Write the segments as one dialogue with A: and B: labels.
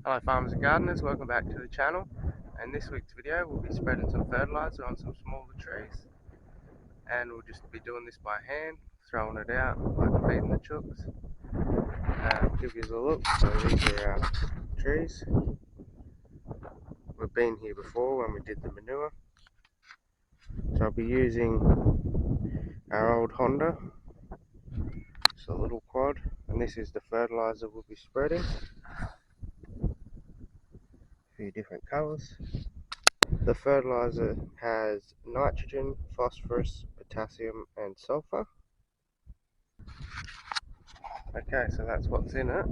A: Hello farmers and gardeners, welcome back to the channel. And this week's video we'll be spreading some fertiliser on some smaller trees, and we'll just be doing this by hand, throwing it out like feeding the chooks. I'll give you a look. So these are our trees. We've been here before when we did the manure. So I'll be using our old Honda. It's a little quad, and this is the fertiliser we'll be spreading. A few different colours. The fertiliser has nitrogen, phosphorus, potassium and sulphur. Okay, so that's what's in it.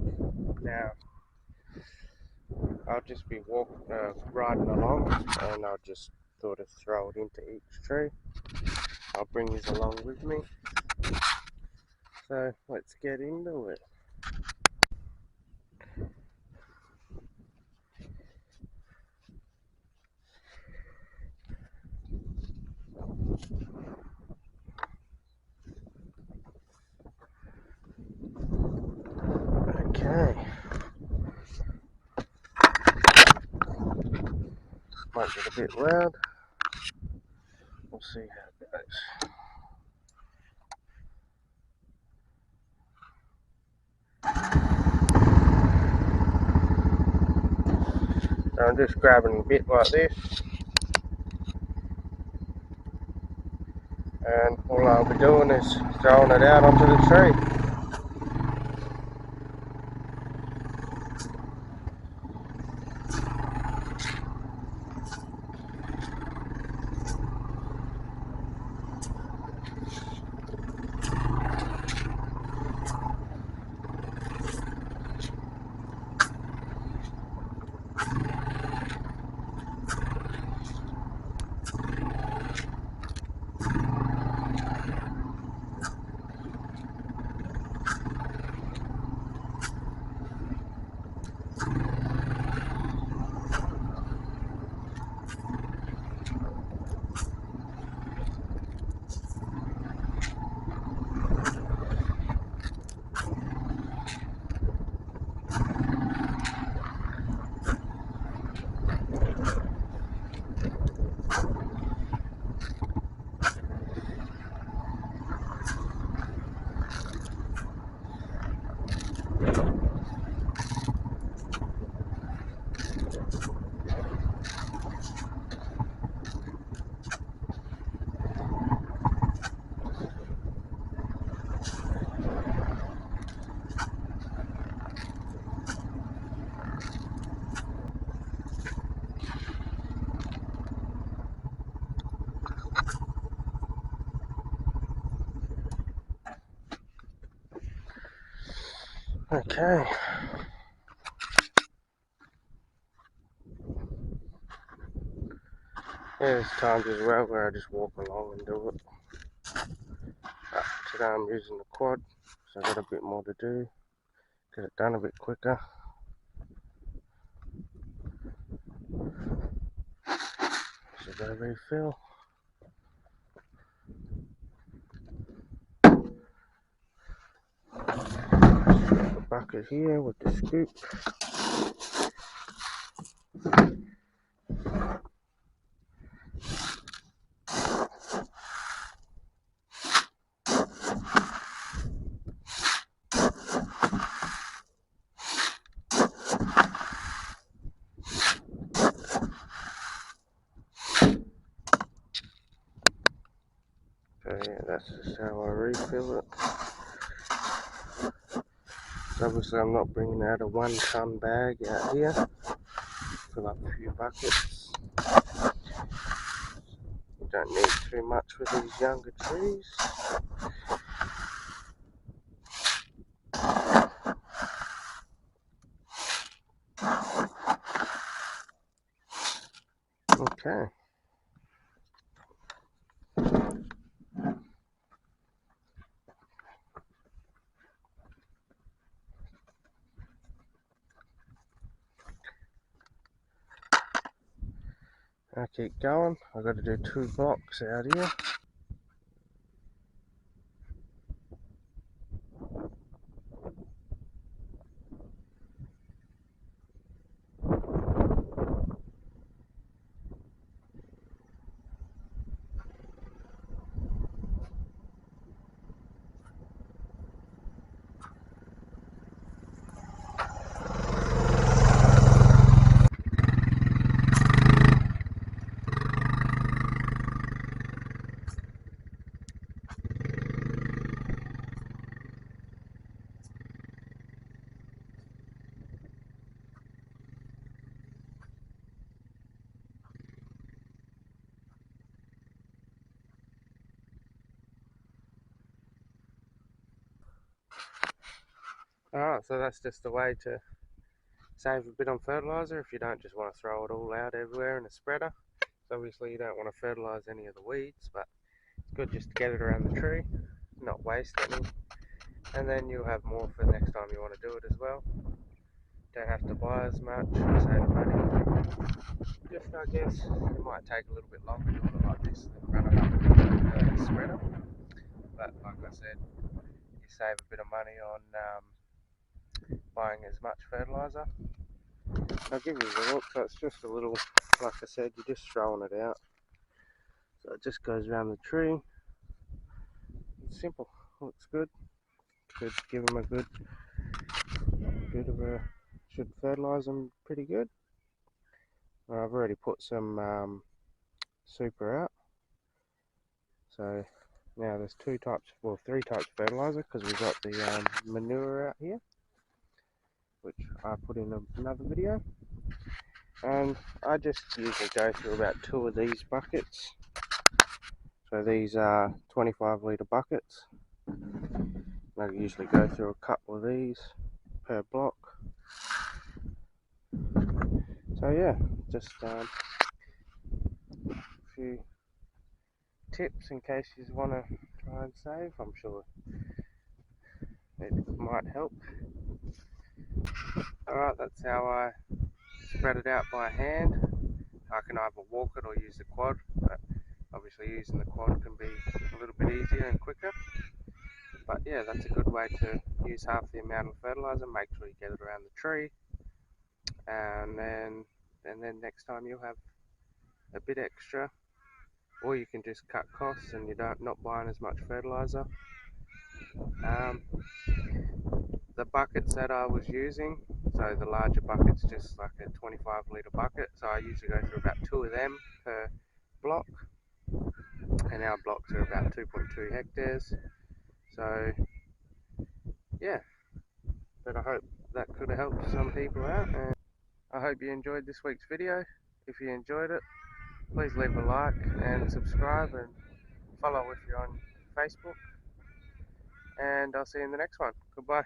A: Now, I'll just be riding along, and I'll just sort of throw it into each tree. I'll bring this along with me. So let's get into it. Okay. Might get a bit loud. We'll see how it goes. So I'm just grabbing a bit like this, and all I'll be doing is throwing it out onto the tree. Okay. There's times as well where I just walk along and do it. Today I'm using the quad, so I've got a bit more to do. Get it done a bit quicker. Should go refill. The bucket here with the scoop. So yeah, that's just how I refill it. So obviously I'm not bringing out a 1 ton bag out here. Fill up a few buckets. You don't need too much for these younger trees. Okay. I keep going. I've got to do 2 blocks out here. Alright, so that's just a way to save a bit on fertiliser if you don't just want to throw it all out everywhere in a spreader. So obviously you don't want to fertilise any of the weeds, but it's good just to get it around the tree, not waste any, and then you'll have more for the next time you want to do it as well. Don't have to buy as much, save money. Just I guess it might take a little bit longer doing it like this than running up with a spreader, but like I said, you save a bit of money on buying as much fertiliser. I'll give you a look. So it's just a little, like I said, you're just throwing it out. So it just goes around the tree. It's simple. Looks good. Should give them a good bit of a, should fertilise them pretty good. I've already put some super out. So now there's two types, well, three types of fertiliser, because we've got the manure out here, which I put in another video. And I just usually go through about 2 of these buckets. So these are 25 litre buckets. I usually go through a couple of these per block. So yeah, just a few tips in case you want to try and save. I'm sure it might help. Alright, that's how I spread it out by hand. I can either walk it or use the quad, but obviously using the quad can be a little bit easier and quicker. But yeah, that's a good way to use half the amount of fertiliser. Make sure you get it around the tree, and then next time you'll have a bit extra, or you can just cut costs and you're not buying as much fertiliser. The buckets that I was using, so the larger bucket's just like a 25 litre bucket, so I usually go through about 2 of them per block, and our blocks are about 2.2 hectares. So yeah, but I hope that could have helped some people out, and I hope you enjoyed this week's video. If you enjoyed it, please leave a like and subscribe and follow if you're on Facebook, and I'll see you in the next one. Goodbye.